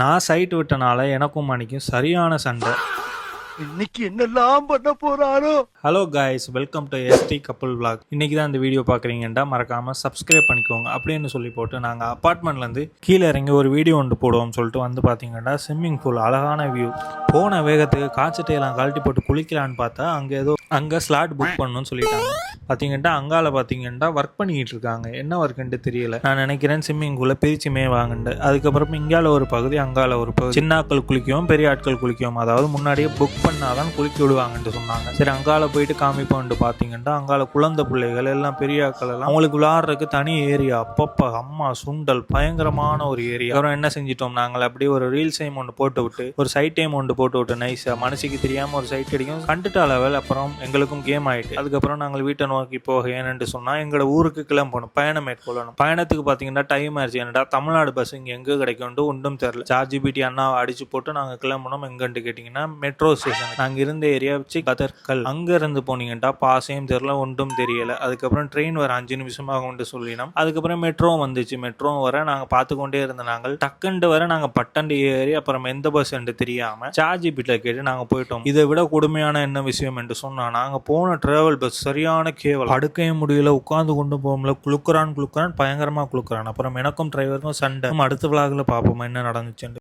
நான் சைட் விட்டனால எனக்கும் மணிக்கும் சரியான சண்டை. இன்னைக்கு என்னெல்லாம் பண்ண போறாரோ. Hello guys, welcome to ST couple vlog. இன்னைக்கு தான் இந்த வீடியோ பார்க்குறீங்கன்றா மறக்காமல் சப்ஸ்கிரைப் பண்ணிக்கோங்க அப்படின்னு சொல்லி போட்டு நாங்கள் அப்பார்ட்மெண்ட்லேருந்து கீழே இறங்கி ஒரு வீடியோ ஒன்று போடுவோம்னு சொல்லிட்டு வந்து பார்த்தீங்கன்னா ஸ்விம்மிங் பூல் அழகான வியூ. போன வேகத்துக்கு காய்ச்சட்டையெல்லாம் கழட்டி போட்டு குளிக்கலான்னு பார்த்தா அங்கே ஸ்லாட் புக் பண்ணணும்னு சொல்லிட்டாங்க. பார்த்தீங்கன்னா அங்கால பார்த்தீங்கன்னா ஒர்க் பண்ணிக்கிட்டு இருக்காங்க. என்ன ஒர்க்குன்ட்டு தெரியல. நான் நினைக்கிறேன் ஸ்விம்மிங் பூலை பிரிச்சுமே வாங்கண்டு. அதுக்கப்புறம் இங்கால ஒரு பகுதி அங்கால ஒரு பகுதி, சின்ன ஆட்கள் குளிக்கவும் பெரிய ஆட்கள் குளிக்கவும், அதாவது முன்னாடியே புக் பண்ணாதான் குளிக்க விடுவாங்கன்ட்டு சொன்னாங்க. சரி அங்கால போயிட்டு காமிப்போன்ட்டு பார்த்தீங்கன்னா அங்கால குழந்தை பிள்ளைகள் எல்லாம் பெரிய ஆட்கள் எல்லாம் அவங்களுக்கு விளையாடுறதுக்கு தனி ஏரியா. அப்பப்பா அம்மா சுண்டல் பயங்கரமான ஒரு ஏரியா. அப்புறம் என்ன செஞ்சிட்டோம், நாங்கள் அப்படியே ஒரு ரீல்ஸ் டைம் ஒன்று போட்டு விட்டு ஒரு சைட் டைம் ஒன்று போட்டு விட்டு நைஸா மனசுக்கு தெரியாம ஒரு சைட் அடிக்கும் கண்டுட்டா லெவல். அப்புறம் எங்களுக்கும் கேம் ஆயிட்டு அதுக்கப்புறம் நாங்கள் வீட்டை நோக்கி போக ஏன்னு சொன்னா எங்களோட ஊருக்கு கிளம்பணும், பயணம் மேற்கொள்ளணும். பயணத்துக்கு பார்த்தீங்கன்னா டைம் ஆயிடுச்சு. என்னடா தமிழ்நாடு பஸ் இங்கே எங்கே கிடைக்கும்ட்டு ஒன்றும் தெரியல. சார்ஜிபிடி அண்ணா அடிச்சு போட்டு நாங்கள் கிளம்பணும். எங்கன்ட்டு கேட்டிங்கன்னா மெட்ரோ ஸ்டேஷன். நாங்கள் இருந்த ஏரியா வச்சு கதற்கல். அங்கே இருந்து போனீங்கன்னா பாசையும் தெரியல, ஒன்றும் தெரியல. அதுக்கப்புறம் ட்ரெயின் வர 5 நிமிஷம் ஆகும்ட்டு சொல்லினோம். அதுக்கப்புறம் மெட்ரோ வந்துச்சு. மெட்ரோ வர நாங்கள் பார்த்து கொண்டே இருந்த நாங்கள் டக்குண்டு வர நாங்கள் பட்டண்டு ஏறி அப்புறம் எந்த பஸ் என்று தெரியாம சார்ஜிபிட்டில் கேட்டு நாங்கள் போயிட்டோம். இதை விட கொடுமையான என்ன விஷயம் என்று சொன்னா, நாங்கள் போன டிராவல் பஸ் சரியான கேவல். படுக்கையும் முடியல, உட்காந்து கொண்டு போகல, குளுக்குறான் பயங்கரமா குளுக்குறான். அப்புறம் எனக்கும் டிரைவருக்கும் சண்டை. அடுத்த விளாக்ல பார்ப்போம் என்ன நடந்துச்சு.